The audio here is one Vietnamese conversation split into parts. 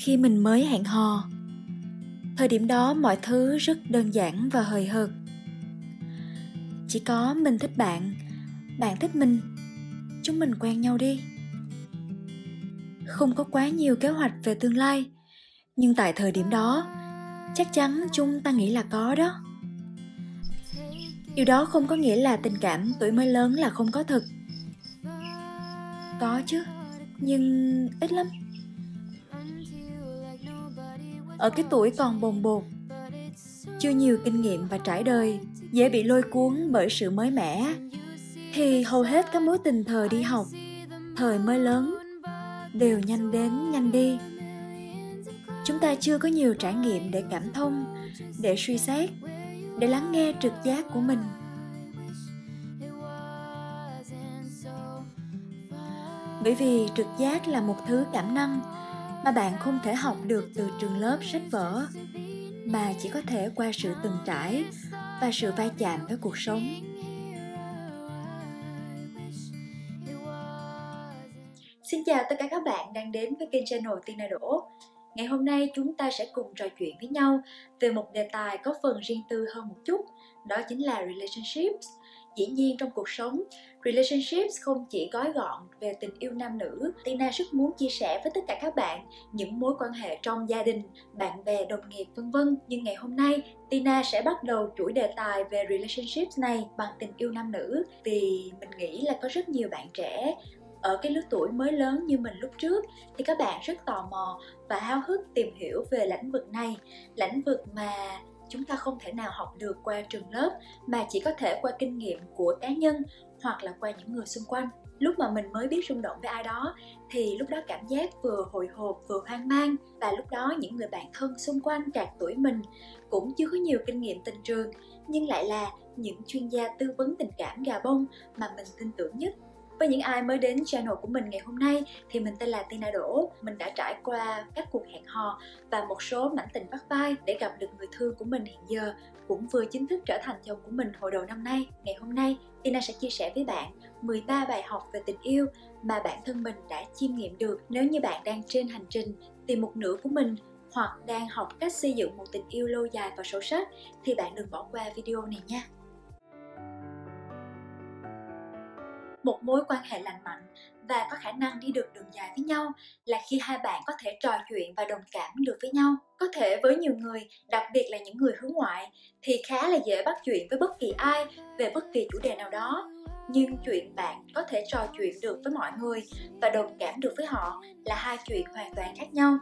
Khi mình mới hẹn hò, thời điểm đó mọi thứ rất đơn giản và hời hợt. Chỉ có mình thích bạn, bạn thích mình, chúng mình quen nhau đi. Không có quá nhiều kế hoạch về tương lai, nhưng tại thời điểm đó, chắc chắn chúng ta nghĩ là có đó. Điều đó không có nghĩa là tình cảm tuổi mới lớn là không có thực. Có chứ, nhưng ít lắm. Ở cái tuổi còn bồng bột, chưa nhiều kinh nghiệm và trải đời, dễ bị lôi cuốn bởi sự mới mẻ, thì hầu hết các mối tình thời đi học, thời mới lớn đều nhanh đến nhanh đi. Chúng ta chưa có nhiều trải nghiệm để cảm thông, để suy xét, để lắng nghe trực giác của mình. Bởi vì trực giác là một thứ cảm năng mà bạn không thể học được từ trường lớp sách vở, mà chỉ có thể qua sự từng trải và sự va chạm với cuộc sống. Xin chào tất cả các bạn đang đến với kênh channel Tina Đỗ. Ngày hôm nay chúng ta sẽ cùng trò chuyện với nhau về một đề tài có phần riêng tư hơn một chút, đó chính là relationships. Dĩ nhiên trong cuộc sống, relationships không chỉ gói gọn về tình yêu nam nữ. Tina rất muốn chia sẻ với tất cả các bạn những mối quan hệ trong gia đình, bạn bè, đồng nghiệp vân vân. Nhưng ngày hôm nay, Tina sẽ bắt đầu chuỗi đề tài về relationships này bằng tình yêu nam nữ, vì mình nghĩ là có rất nhiều bạn trẻ ở cái lứa tuổi mới lớn như mình lúc trước thì các bạn rất tò mò và háo hức tìm hiểu về lĩnh vực này, lĩnh vực mà chúng ta không thể nào học được qua trường lớp mà chỉ có thể qua kinh nghiệm của cá nhân hoặc là qua những người xung quanh. Lúc mà mình mới biết rung động với ai đó thì lúc đó cảm giác vừa hồi hộp vừa hoang mang, và lúc đó những người bạn thân xung quanh trạc tuổi mình cũng chưa có nhiều kinh nghiệm tình trường, nhưng lại là những chuyên gia tư vấn tình cảm gà bông mà mình tin tưởng nhất. Với những ai mới đến channel của mình ngày hôm nay thì mình tên là Tina Đỗ. Mình đã trải qua các cuộc hẹn hò và một số mảnh tình vắt vai để gặp được người thương của mình hiện giờ, cũng vừa chính thức trở thành chồng của mình hồi đầu năm nay. Ngày hôm nay, Tina sẽ chia sẻ với bạn 13 bài học về tình yêu mà bản thân mình đã chiêm nghiệm được. Nếu như bạn đang trên hành trình tìm một nửa của mình hoặc đang học cách xây dựng một tình yêu lâu dài và sâu sắc thì bạn đừng bỏ qua video này nha. Một mối quan hệ lành mạnh và có khả năng đi được đường dài với nhau là khi hai bạn có thể trò chuyện và đồng cảm được với nhau. Có thể với nhiều người, đặc biệt là những người hướng ngoại, thì khá là dễ bắt chuyện với bất kỳ ai về bất kỳ chủ đề nào đó. Nhưng chuyện bạn có thể trò chuyện được với mọi người và đồng cảm được với họ là hai chuyện hoàn toàn khác nhau.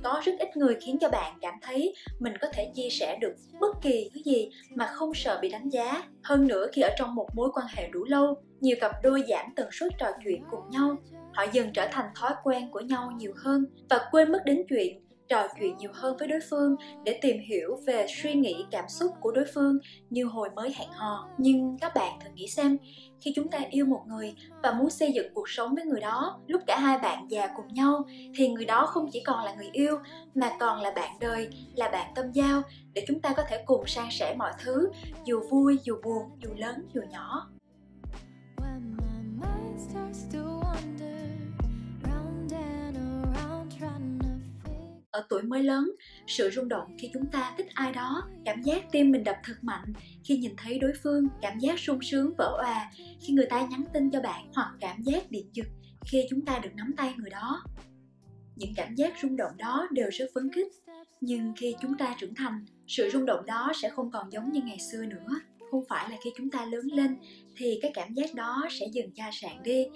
Có rất ít người khiến cho bạn cảm thấy mình có thể chia sẻ được bất kỳ thứ gì mà không sợ bị đánh giá. Hơn nữa, khi ở trong một mối quan hệ đủ lâu, nhiều cặp đôi giảm tần suất trò chuyện cùng nhau. Họ dần trở thành thói quen của nhau nhiều hơn và quên mất đến chuyện trò chuyện nhiều hơn với đối phương để tìm hiểu về suy nghĩ, cảm xúc của đối phương như hồi mới hẹn hò. Nhưng các bạn thử nghĩ xem, khi chúng ta yêu một người và muốn xây dựng cuộc sống với người đó, lúc cả hai bạn già cùng nhau thì người đó không chỉ còn là người yêu mà còn là bạn đời, là bạn tâm giao để chúng ta có thể cùng san sẻ mọi thứ, dù vui, dù buồn, dù lớn, dù nhỏ. Ở tuổi mới lớn, sự rung động khi chúng ta thích ai đó, cảm giác tim mình đập thật mạnh khi nhìn thấy đối phương, cảm giác sung sướng vỡ òa khi người ta nhắn tin cho bạn, hoặc cảm giác điện giật khi chúng ta được nắm tay người đó. Những cảm giác rung động đó đều rất phấn khích, nhưng khi chúng ta trưởng thành, sự rung động đó sẽ không còn giống như ngày xưa nữa. Không phải là khi chúng ta lớn lên thì cái cảm giác đó sẽ dần chai sạn đi,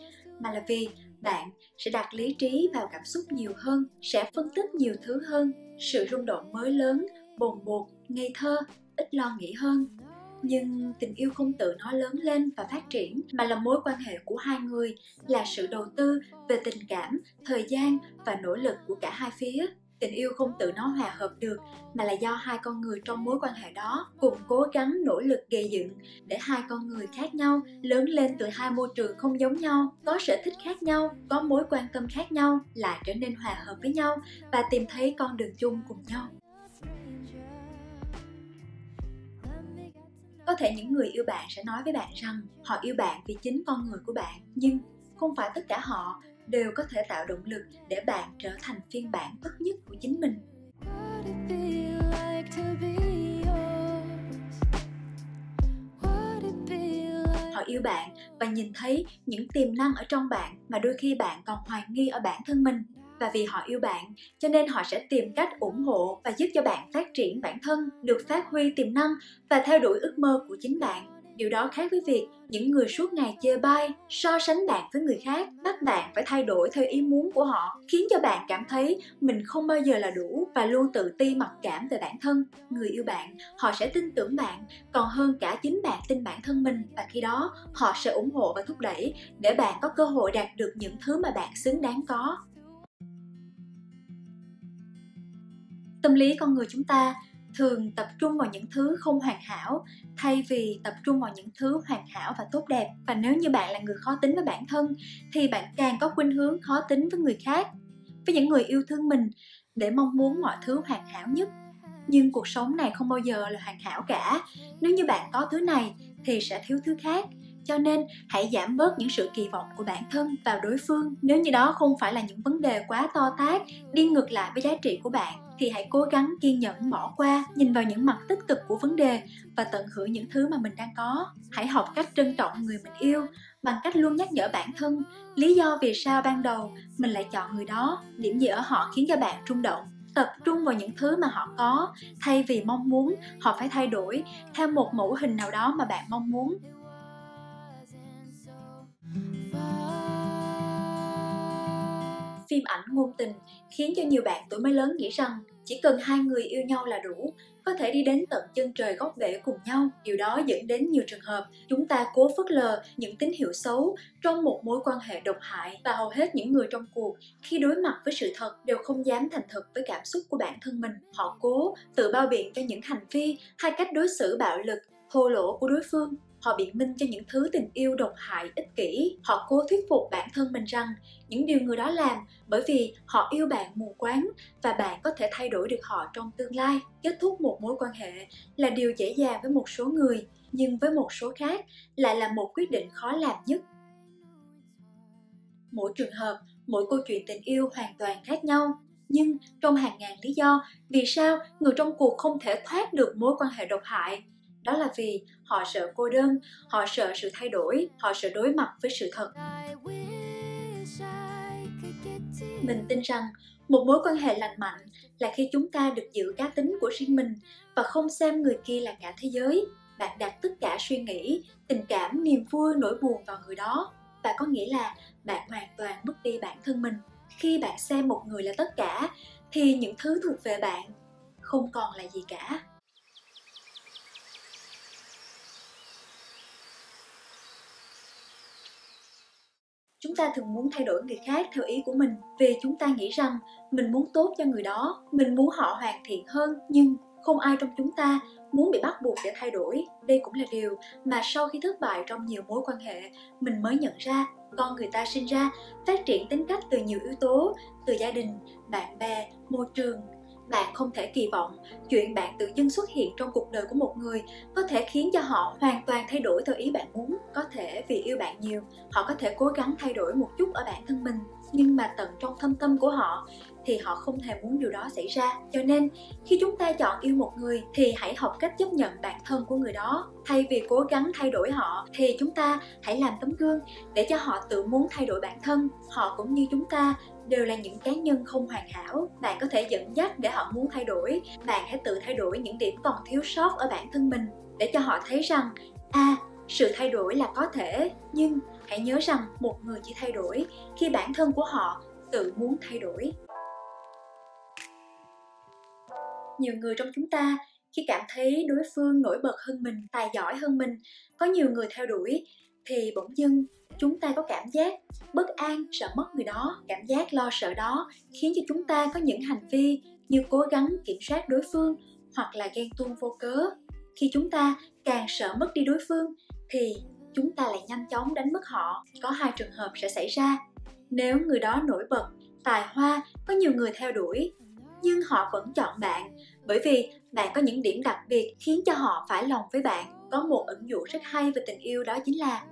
mà là vì bạn sẽ đặt lý trí vào cảm xúc nhiều hơn, sẽ phân tích nhiều thứ hơn. Sự rung động mới lớn, bồng bột, ngây thơ, ít lo nghĩ hơn. Nhưng tình yêu không tự nó lớn lên và phát triển, mà là mối quan hệ của hai người, là sự đầu tư về tình cảm, thời gian và nỗ lực của cả hai phía. Tình yêu không tự nó hòa hợp được, mà là do hai con người trong mối quan hệ đó cùng cố gắng nỗ lực gây dựng để hai con người khác nhau, lớn lên từ hai môi trường không giống nhau, có sở thích khác nhau, có mối quan tâm khác nhau, lại trở nên hòa hợp với nhau và tìm thấy con đường chung cùng nhau. Có thể những người yêu bạn sẽ nói với bạn rằng họ yêu bạn vì chính con người của bạn, nhưng không phải tất cả họ đều có thể tạo động lực để bạn trở thành phiên bản tốt nhất của chính mình. Họ yêu bạn và nhìn thấy những tiềm năng ở trong bạn mà đôi khi bạn còn hoài nghi ở bản thân mình. Và vì họ yêu bạn, cho nên họ sẽ tìm cách ủng hộ và giúp cho bạn phát triển bản thân, được phát huy tiềm năng và theo đuổi ước mơ của chính bạn. Điều đó khác với việc những người suốt ngày chê bai, so sánh bạn với người khác, bắt bạn phải thay đổi theo ý muốn của họ, khiến cho bạn cảm thấy mình không bao giờ là đủ và luôn tự ti mặc cảm về bản thân. Người yêu bạn, họ sẽ tin tưởng bạn còn hơn cả chính bạn tin bản thân mình, và khi đó họ sẽ ủng hộ và thúc đẩy để bạn có cơ hội đạt được những thứ mà bạn xứng đáng có. Tâm lý con người chúng ta thường tập trung vào những thứ không hoàn hảo thay vì tập trung vào những thứ hoàn hảo và tốt đẹp. Và nếu như bạn là người khó tính với bản thân thì bạn càng có khuynh hướng khó tính với người khác, với những người yêu thương mình, để mong muốn mọi thứ hoàn hảo nhất. Nhưng cuộc sống này không bao giờ là hoàn hảo cả. Nếu như bạn có thứ này thì sẽ thiếu thứ khác. Cho nên hãy giảm bớt những sự kỳ vọng của bản thân vào đối phương. Nếu như đó không phải là những vấn đề quá to tát, đi ngược lại với giá trị của bạn, thì hãy cố gắng kiên nhẫn bỏ qua, nhìn vào những mặt tích cực của vấn đề và tận hưởng những thứ mà mình đang có. Hãy học cách trân trọng người mình yêu bằng cách luôn nhắc nhở bản thân lý do vì sao ban đầu mình lại chọn người đó, điểm gì ở họ khiến cho bạn rung động. Tập trung vào những thứ mà họ có thay vì mong muốn họ phải thay đổi theo một mẫu hình nào đó mà bạn mong muốn. Phim ảnh ngôn tình khiến cho nhiều bạn tuổi mới lớn nghĩ rằng chỉ cần hai người yêu nhau là đủ, có thể đi đến tận chân trời góc bể cùng nhau. Điều đó dẫn đến nhiều trường hợp chúng ta cố phớt lờ những tín hiệu xấu trong một mối quan hệ độc hại, và hầu hết những người trong cuộc khi đối mặt với sự thật đều không dám thành thật với cảm xúc của bản thân mình. Họ cố tự bao biện cho những hành vi hay cách đối xử bạo lực, thô lỗ của đối phương. Họ biện minh cho những thứ tình yêu độc hại, ích kỷ. Họ cố thuyết phục bản thân mình rằng những điều người đó làm bởi vì họ yêu bạn mù quáng và bạn có thể thay đổi được họ trong tương lai. Kết thúc một mối quan hệ là điều dễ dàng với một số người, nhưng với một số khác lại là một quyết định khó làm nhất. Mỗi trường hợp, mỗi câu chuyện tình yêu hoàn toàn khác nhau. Nhưng trong hàng ngàn lý do vì sao người trong cuộc không thể thoát được mối quan hệ độc hại, đó là vì họ sợ cô đơn, họ sợ sự thay đổi, họ sợ đối mặt với sự thật. Mình tin rằng một mối quan hệ lành mạnh là khi chúng ta được giữ cá tính của riêng mình và không xem người kia là cả thế giới. Bạn đặt tất cả suy nghĩ, tình cảm, niềm vui, nỗi buồn vào người đó, và có nghĩa là bạn hoàn toàn mất đi bản thân mình. Khi bạn xem một người là tất cả thì những thứ thuộc về bạn không còn là gì cả. Chúng ta thường muốn thay đổi người khác theo ý của mình vì chúng ta nghĩ rằng mình muốn tốt cho người đó, mình muốn họ hoàn thiện hơn, nhưng không ai trong chúng ta muốn bị bắt buộc để thay đổi. Đây cũng là điều mà sau khi thất bại trong nhiều mối quan hệ, mình mới nhận ra con người ta sinh ra, phát triển tính cách từ nhiều yếu tố, từ gia đình, bạn bè, môi trường. Bạn không thể kỳ vọng chuyện bạn tự dưng xuất hiện trong cuộc đời của một người có thể khiến cho họ hoàn toàn thay đổi theo ý bạn muốn. Có thể vì yêu bạn nhiều, họ có thể cố gắng thay đổi một chút ở bản thân mình, nhưng mà tận trong thâm tâm của họ thì họ không hề muốn điều đó xảy ra. Cho nên khi chúng ta chọn yêu một người thì hãy học cách chấp nhận bản thân của người đó. Thay vì cố gắng thay đổi họ thì chúng ta hãy làm tấm gương để cho họ tự muốn thay đổi bản thân. Họ cũng như chúng ta đều là những cá nhân không hoàn hảo. Bạn có thể dẫn dắt để họ muốn thay đổi. Bạn hãy tự thay đổi những điểm còn thiếu sót ở bản thân mình để cho họ thấy rằng sự thay đổi là có thể. Nhưng hãy nhớ rằng một người chỉ thay đổi khi bản thân của họ tự muốn thay đổi. Nhiều người trong chúng ta khi cảm thấy đối phương nổi bật hơn mình, tài giỏi hơn mình, có nhiều người theo đuổi, thì bỗng dưng chúng ta có cảm giác bất an, sợ mất người đó. Cảm giác lo sợ đó khiến cho chúng ta có những hành vi như cố gắng kiểm soát đối phương hoặc là ghen tuông vô cớ. Khi chúng ta càng sợ mất đi đối phương thì chúng ta lại nhanh chóng đánh mất họ. Có hai trường hợp sẽ xảy ra. Nếu người đó nổi bật, tài hoa, có nhiều người theo đuổi, nhưng họ vẫn chọn bạn bởi vì bạn có những điểm đặc biệt khiến cho họ phải lòng với bạn. Có một ẩn dụ rất hay về tình yêu, đó chính là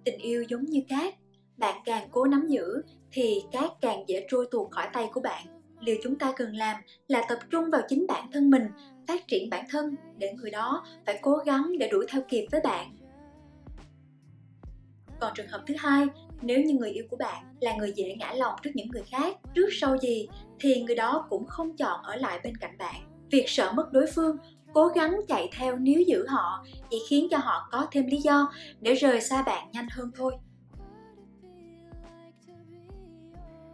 tình yêu giống như cát, bạn càng cố nắm giữ thì cát càng dễ trôi tuột khỏi tay của bạn. Điều chúng ta cần làm là tập trung vào chính bản thân mình, phát triển bản thân để người đó phải cố gắng để đuổi theo kịp với bạn. Còn trường hợp thứ hai, nếu như người yêu của bạn là người dễ ngã lòng trước những người khác, trước sau gì thì người đó cũng không chọn ở lại bên cạnh bạn. Việc sợ mất đối phương, cố gắng chạy theo níu giữ họ chỉ khiến cho họ có thêm lý do để rời xa bạn nhanh hơn thôi.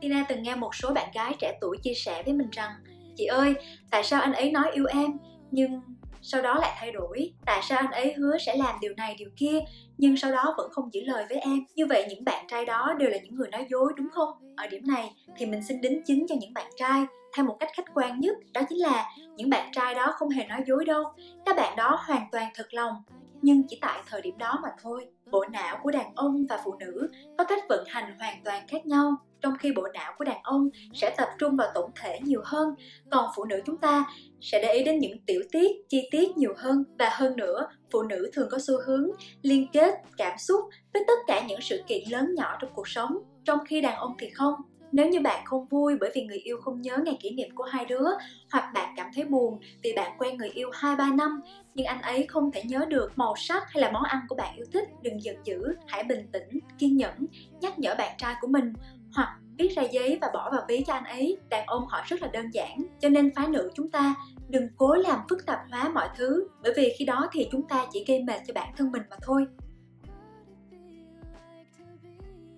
Tina từng nghe một số bạn gái trẻ tuổi chia sẻ với mình rằng: "Chị ơi, tại sao anh ấy nói yêu em nhưng sau đó lại thay đổi? Tại sao anh ấy hứa sẽ làm điều này điều kia nhưng sau đó vẫn không giữ lời với em? Như vậy những bạn trai đó đều là những người nói dối đúng không?" Ở điểm này thì mình xin đính chính cho những bạn trai theo một cách khách quan nhất, đó chính là những bạn trai đó không hề nói dối đâu. Các bạn đó hoàn toàn thật lòng, nhưng chỉ tại thời điểm đó mà thôi. Bộ não của đàn ông và phụ nữ có cách vận hành hoàn toàn khác nhau. Trong khi bộ não của đàn ông sẽ tập trung vào tổng thể nhiều hơn, còn phụ nữ chúng ta sẽ để ý đến những tiểu tiết, chi tiết nhiều hơn. Và hơn nữa, phụ nữ thường có xu hướng liên kết cảm xúc với tất cả những sự kiện lớn nhỏ trong cuộc sống, trong khi đàn ông thì không. Nếu như bạn không vui bởi vì người yêu không nhớ ngày kỷ niệm của hai đứa, hoặc bạn cảm thấy buồn vì bạn quen người yêu 2-3 năm nhưng anh ấy không thể nhớ được màu sắc hay là món ăn của bạn yêu thích, đừng giận dữ, hãy bình tĩnh, kiên nhẫn, nhắc nhở bạn trai của mình, hoặc viết ra giấy và bỏ vào ví cho anh ấy. Đàn ông họ rất là đơn giản, cho nên phái nữ chúng ta đừng cố làm phức tạp hóa mọi thứ, bởi vì khi đó thì chúng ta chỉ gây mệt cho bản thân mình mà thôi.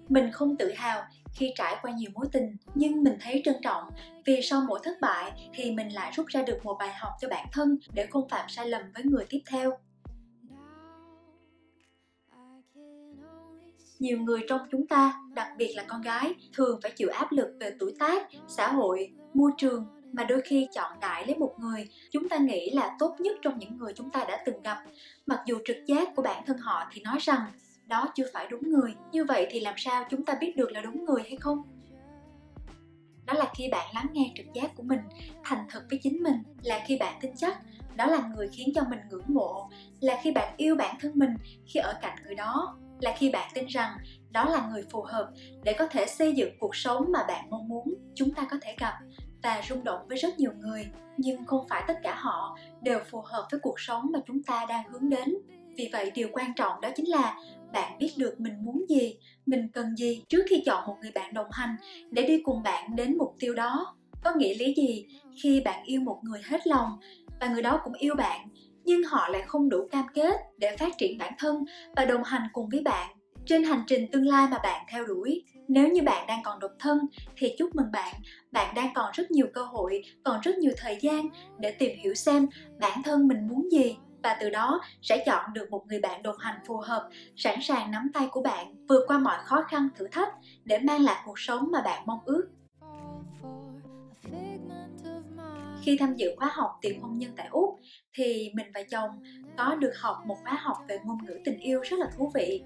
Mình không tự hào khi trải qua nhiều mối tình, nhưng mình thấy trân trọng vì sau mỗi thất bại thì mình lại rút ra được một bài học cho bản thân để không phạm sai lầm với người tiếp theo. Nhiều người trong chúng ta, đặc biệt là con gái, thường phải chịu áp lực về tuổi tác, xã hội, môi trường, mà đôi khi chọn đại lấy một người chúng ta nghĩ là tốt nhất trong những người chúng ta đã từng gặp, mặc dù trực giác của bản thân họ thì nói rằng đó chưa phải đúng người. Như vậy thì làm sao chúng ta biết được là đúng người hay không? Đó là khi bạn lắng nghe trực giác của mình, thành thật với chính mình, là khi bạn tin chắc đó là người khiến cho mình ngưỡng mộ, là khi bạn yêu bản thân mình khi ở cạnh người đó, là khi bạn tin rằng đó là người phù hợp để có thể xây dựng cuộc sống mà bạn mong muốn. Chúng ta có thể gặp và rung động với rất nhiều người, nhưng không phải tất cả họ đều phù hợp với cuộc sống mà chúng ta đang hướng đến. Vì vậy điều quan trọng đó chính là bạn biết được mình muốn gì, mình cần gì trước khi chọn một người bạn đồng hành để đi cùng bạn đến mục tiêu đó. Có nghĩa lý gì khi bạn yêu một người hết lòng và người đó cũng yêu bạn, nhưng họ lại không đủ cam kết để phát triển bản thân và đồng hành cùng với bạn trên hành trình tương lai mà bạn theo đuổi. Nếu như bạn đang còn độc thân thì chúc mừng bạn, bạn đang còn rất nhiều cơ hội, còn rất nhiều thời gian để tìm hiểu xem bản thân mình muốn gì, và từ đó sẽ chọn được một người bạn đồng hành phù hợp, sẵn sàng nắm tay của bạn vượt qua mọi khó khăn thử thách để mang lại cuộc sống mà bạn mong ước. Khi tham dự khóa học tìm hôn nhân tại Úc thì mình và chồng có được học một khóa học về ngôn ngữ tình yêu rất là thú vị.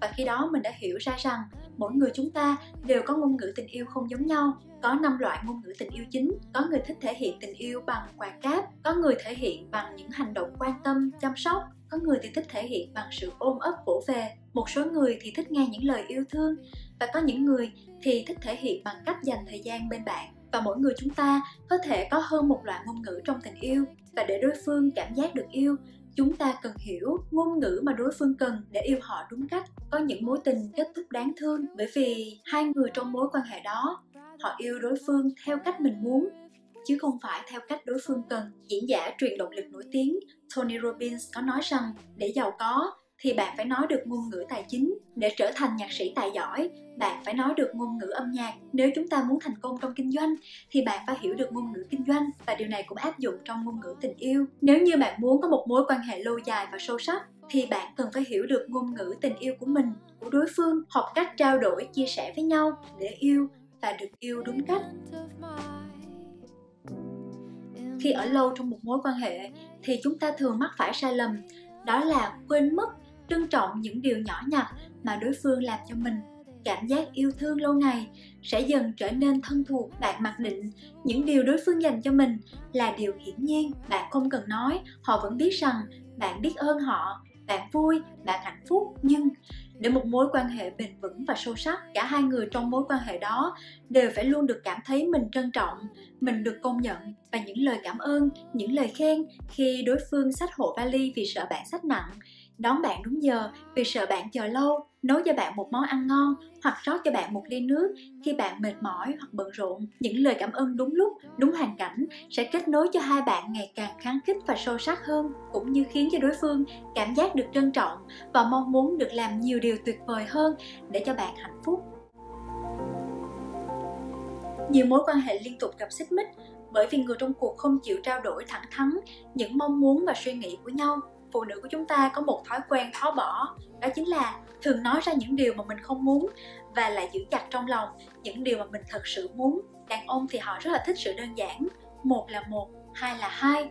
Và khi đó mình đã hiểu ra rằng mỗi người chúng ta đều có ngôn ngữ tình yêu không giống nhau. Có 5 loại ngôn ngữ tình yêu chính. Có người thích thể hiện tình yêu bằng quà cáp, có người thể hiện bằng những hành động quan tâm, chăm sóc, có người thì thích thể hiện bằng sự ôm ấp vỗ về, một số người thì thích nghe những lời yêu thương, và có những người thì thích thể hiện bằng cách dành thời gian bên bạn. Và mỗi người chúng ta có thể có hơn một loại ngôn ngữ trong tình yêu, và để đối phương cảm giác được yêu, chúng ta cần hiểu ngôn ngữ mà đối phương cần để yêu họ đúng cách. Có những mối tình kết thúc đáng thương bởi vì hai người trong mối quan hệ đó họ yêu đối phương theo cách mình muốn, chứ không phải theo cách đối phương cần. Diễn giả truyền động lực nổi tiếng Tony Robbins có nói rằng để giàu có thì bạn phải nói được ngôn ngữ tài chính. Để trở thành nhạc sĩ tài giỏi, bạn phải nói được ngôn ngữ âm nhạc. Nếu chúng ta muốn thành công trong kinh doanh thì bạn phải hiểu được ngôn ngữ kinh doanh, và điều này cũng áp dụng trong ngôn ngữ tình yêu. Nếu như bạn muốn có một mối quan hệ lâu dài và sâu sắc thì bạn cần phải hiểu được ngôn ngữ tình yêu của mình, của đối phương, học cách trao đổi, chia sẻ với nhau để yêu và được yêu đúng cách. Khi ở lâu trong một mối quan hệ thì chúng ta thường mắc phải sai lầm, đó là quên mất trân trọng những điều nhỏ nhặt mà đối phương làm cho mình. Cảm giác yêu thương lâu ngày sẽ dần trở nên thân thuộc. Bạn mặc định những điều đối phương dành cho mình là điều hiển nhiên, bạn không cần nói, họ vẫn biết rằng bạn biết ơn họ, bạn vui, bạn hạnh phúc. Nhưng Để một mối quan hệ bền vững và sâu sắc, cả hai người trong mối quan hệ đó đều phải luôn được cảm thấy mình trân trọng, mình được công nhận, và những lời cảm ơn, những lời khen khi đối phương xách hộ vali vì sợ bạn xách nặng, đón bạn đúng giờ vì sợ bạn chờ lâu, nấu cho bạn một món ăn ngon hoặc rót cho bạn một ly nước khi bạn mệt mỏi hoặc bận rộn. Những lời cảm ơn đúng lúc, đúng hoàn cảnh sẽ kết nối cho hai bạn ngày càng khăng khít và sâu sắc hơn, cũng như khiến cho đối phương cảm giác được trân trọng và mong muốn được làm nhiều điều tuyệt vời hơn để cho bạn hạnh phúc. Nhiều mối quan hệ liên tục gặp xích mích bởi vì người trong cuộc không chịu trao đổi thẳng thắn những mong muốn và suy nghĩ của nhau. Phụ nữ của chúng ta có một thói quen khó bỏ, đó chính là thường nói ra những điều mà mình không muốn và lại giữ chặt trong lòng những điều mà mình thật sự muốn. Đàn ông thì họ rất là thích sự đơn giản, một là một, hai là hai.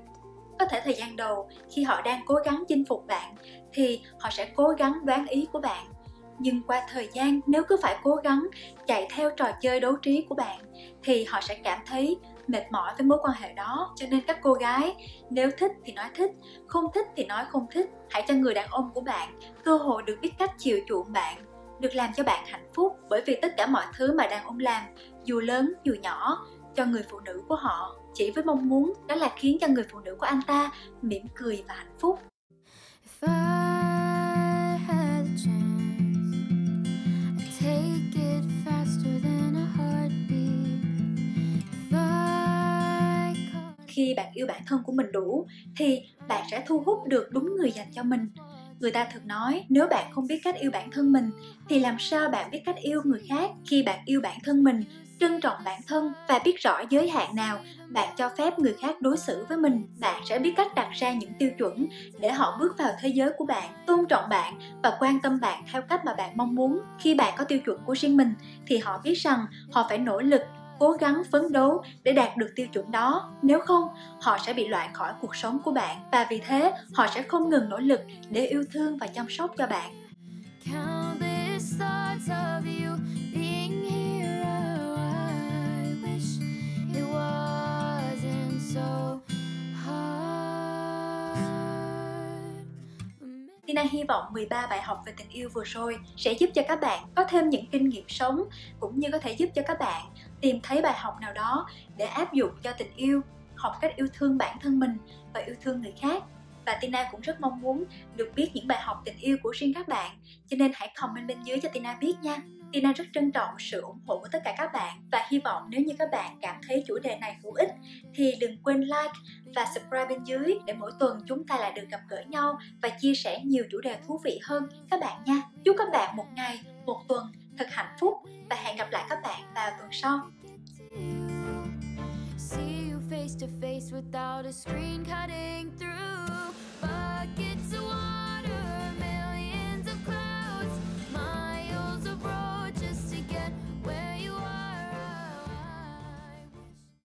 Có thể thời gian đầu khi họ đang cố gắng chinh phục bạn thì họ sẽ cố gắng đoán ý của bạn. Nhưng qua thời gian, nếu cứ phải cố gắng chạy theo trò chơi đấu trí của bạn thì họ sẽ cảm thấy mệt mỏi với mối quan hệ đó. Cho nên các cô gái, nếu thích thì nói thích, không thích thì nói không thích. Hãy cho người đàn ông của bạn cơ hội được biết cách chiều chuộng bạn, được làm cho bạn hạnh phúc. Bởi vì tất cả mọi thứ mà đàn ông làm, dù lớn dù nhỏ, cho người phụ nữ của họ chỉ với mong muốn đó là khiến cho người phụ nữ của anh ta mỉm cười và hạnh phúc. Khi bạn yêu bản thân của mình đủ thì bạn sẽ thu hút được đúng người dành cho mình. Người ta thường nói nếu bạn không biết cách yêu bản thân mình thì làm sao bạn biết cách yêu người khác. Khi bạn yêu bản thân mình, trân trọng bản thân và biết rõ giới hạn nào bạn cho phép người khác đối xử với mình, bạn sẽ biết cách đặt ra những tiêu chuẩn để họ bước vào thế giới của bạn, tôn trọng bạn và quan tâm bạn theo cách mà bạn mong muốn. Khi bạn có tiêu chuẩn của riêng mình thì họ biết rằng họ phải nỗ lực, cố gắng phấn đấu để đạt được tiêu chuẩn đó. Nếu không, họ sẽ bị loại khỏi cuộc sống của bạn và vì thế họ sẽ không ngừng nỗ lực để yêu thương và chăm sóc cho bạn. Tina hy vọng 13 bài học về tình yêu vừa rồi sẽ giúp cho các bạn có thêm những kinh nghiệm sống, cũng như có thể giúp cho các bạn tìm thấy bài học nào đó để áp dụng cho tình yêu, học cách yêu thương bản thân mình và yêu thương người khác. Và Tina cũng rất mong muốn được biết những bài học tình yêu của riêng các bạn, cho nên hãy comment bên dưới cho Tina biết nha. Tina rất trân trọng sự ủng hộ của tất cả các bạn và hy vọng nếu như các bạn cảm thấy chủ đề này hữu ích thì đừng quên like và subscribe bên dưới để mỗi tuần chúng ta lại được gặp gỡ nhau và chia sẻ nhiều chủ đề thú vị hơn các bạn nha. Chúc các bạn một ngày, một tuần thật hạnh phúc và hẹn gặp lại các bạn vào tuần sau. See you face to face without a screen cutting through buckets